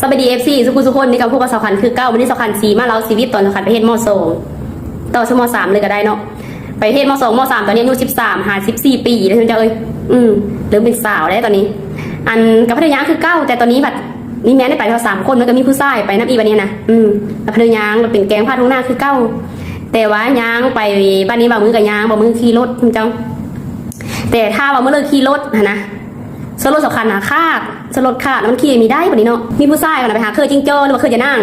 สวัสดีFCสุคนนี่กับพวกสาวขันคือ9วันนี้สาวขัน4มาเราชีวิตตอนสาวขันไปเฮ็ดม.2 ต่อชั่วโมง3เลยก็ได้เนาะไปเฮ็ดม.2 ม.3 ตอนนี้อายุ13หา14ปีแล้วจ้ะเริ่มเป็นสาวแล้วตอนนี้อันกับภรรยาคือ9แต่ตอนนี้แบบนี่แม่ได้ไปเรา3คนแล้วก็มีผู้ชายไปนับอีวันนี้นะกับภรรยาเป็นแกงผ้าทุ่งหน้าคือ9แต่ว่าย่างไปบ้านนี้บ่มือกับย่างบ่มือขี่รถคุณเจ้าแต่ถ้าบ่มือเลิกขี่รถนะสรถสำคัญนะคาดสรถคาดมันขี่มีได้กว่านี้เนาะมีผู้ชายกันไปหาเคยจิงโจ้หรือว่าเคยจะนั่ง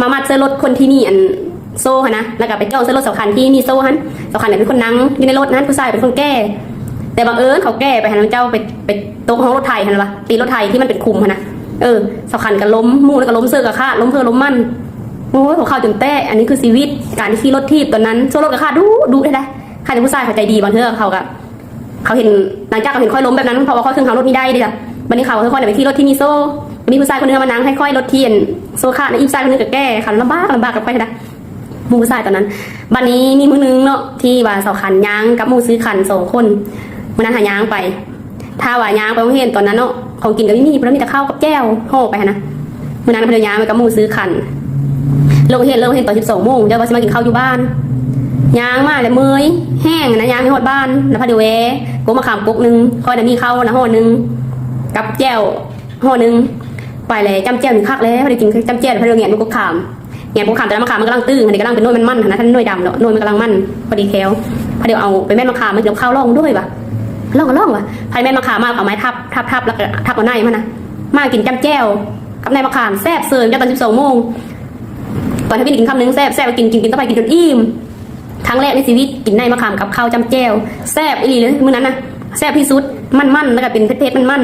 มามัดเสื้อรถคนที่นี่อันโซ่นะแล้วก็ไปเจ้าเสื้อรถสำคัญที่นี่โซ่ฮันสำคัญเป็นคนนั่งอยู่ในรถนั้นผู้ชายเป็นคนแก้แต่บังเอิญเขาแก้ไปหันเจ้าไปโต๊ะห้องรถไทยหันวะตีรถไทยที่มันเป็นคุมนะสำคัญกับล้มมู่แล้วก็ล้มเสื้อกับคาดล้มเพื่อล้มมั่นโอ้ยหัวเข่าจนแตะอันนี้คือชีวิตการที่ขี่รถทีบตอนนั้นโซ่รถกับคาดดูได้ใครเป็นผู้ชายเขาใจดีบางเทื่อเขาเห็นหลังจากเขาเห็นค่อยล้มแบบนั้นเพราะว่าเขาขึ้นเขารถไม่ได้เลยจ้ะวันนี้เขาค่อยๆไปที่รถที่มีโซ่มีผู้ชายคนนึงมานั่งค่อยๆรถเทียนโซ่ขาดอีกชายคนนึงกับแก้เขาลำบากกับไปนะมูผู้ชายตอนนั้นวันนี้มีมือนึงเนาะที่ว่าสาวขันยางกับมูซื้อขัน2 คนวันนั้นหายางไปถ้าว่ายางไปโรงเรียนตอนนั้นเนาะของกินก็ไม่มีเพราะมีแต่ข้าวกับแก้วห่อไปนะวันนั้นภรรยาไปกับมูซื้อขันเลิกเรียนตอน12 โมงเดี๋ยวว่าจะมากินข้าวอยู่บ้านยางมาเลยเมยแห้งนะยางที่หอดบ้านแล้วพอดีเวกูมาขามกุ๊กนึงคอยแต่มีข้าวนะห่อนึงกับแก้วห่อนึงไปเลยจำแก้วหนึ่งคักเลยพอดีกินจำแก้วพอดีเงี้ยมันก็ขามแต่ละมะขามมันกำลังตื้งมันกำลังเป็นนวลมันนะท่านนวลดำเนาะนวลมันกำลังมันพอดีแควพอดีเอาไปแม่มะขามมันเดี๋ยวข้าวล่องด้วยปะล่องวะพายแม่มะขามมาเอาไม้ทับแล้วก็ทับเอาในมันนะมากินจำแก้วกับในมะขามแซ่บเสิร์ฟตอน12 โมงตอนที่กินคำนึงแซ่บกินต่อไปกินจนอิ่มครั้งแรกในชีวิตกินในมะขามกับข้าวจำแก้วแซ่บอีหลีเลยมื้อนั้นนะแซ่บที่สุดมันแล้วก็เป็นเผ็ดมัน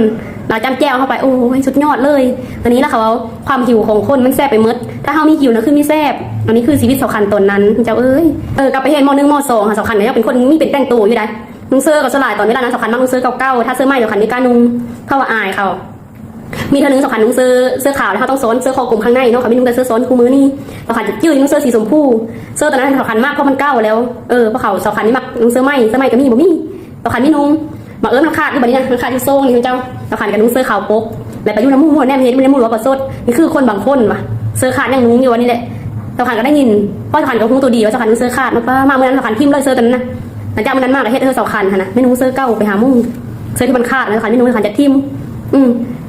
เราจำแก้วเข้าไปโอ้ยสุดยอดเลยอันนี้แล้วเขาความหิวของคนมันแซ่บไปหมดถ้าเขามีหิวนะคือมีแซ่บอันนี้คือชีวิตสำคัญตนนั้นเจ้ากลับไปเห็นม.1 ม.2ค่ะสำคัญเนี่ยเป็นคนมีเป็นแต่งตัวอยู่ได้นุ่งเสื้อกับสลายตอนเวลานั้นสำคัญมากนุ่งเสื้อเก่าๆถ้าเสื้อใหม่เดี๋ยวคันนี้กล้านุ่งเข้าว่าอายเขามีเท่านึงสำคัญนุ่งเสื้อขาวแล้วเขาต้องซ้อนเสื้อคอกลมข้างในเนาะเขาไม่นุ่งแต่เสื้อซ้อนคู่มือนี่สำคัญจะยืดนุ่งเสื้อสีชมพูเสื้อตอนนั้นสำคัญมากเพราะมันเก่าแล้วเพราะเขาสำคัญนี่มักนุ่งเสื้อใหม่ก็มีบ่มีสำคัญไม่นุ่งมามันขาดที่บัดนี้นะมันขาดที่โซ่นี่เจ้าสำคัญกับนุ่งเสื้อขาวปุ๊บแล้วไปยุ่งน้ำมูกแนมเห็นมันน้ำมูกว่าประสดนี่คือคนบางคนว่ะเสื้อขาดยังนุ่งอยู่วันนี้แหละสำคัญก็ได้ยินเพราะสำคัญกับหุ้งตัวดีว่าสำคัญนุ่งเสื้อขาดมาเมื่อนั้นสำคัญทิมเลยเสื้อตอนนั้นนะหลังจากนั้นมากเลยเฮ็ดสำคัญนะไม่นุ่งเสื้อเก่าไปหามุ่งเสื้อที่มันขาดนะสำคัญไม่นุ่งสำคัญจะทิม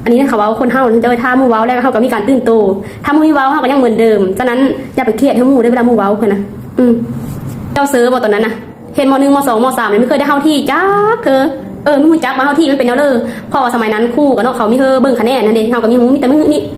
อันนี้เขาว่าคนเฮาจะไปท่ามูเว้าแล้วเขาก็มีการตื่นตัวถ้ามูเว้าเขาก็ยังเหมือนเดิมฉะนั้นอย่าไปเครียดให้มูได้เวลามูเว้านะเจ้าซื้อบ่ตอนนั้นนะเห็นม.1 ม.2 ม.3ไม่เคยได้เข้าที่จ้าไม่รู้จักมาเข้าที่มันเป็นแนวเลยเพราะว่าสมัยนั้นคู่กับน้องเขามีเบิ่งคะแนนนั่นเองเขาก็มีหูมีแต่มือนี่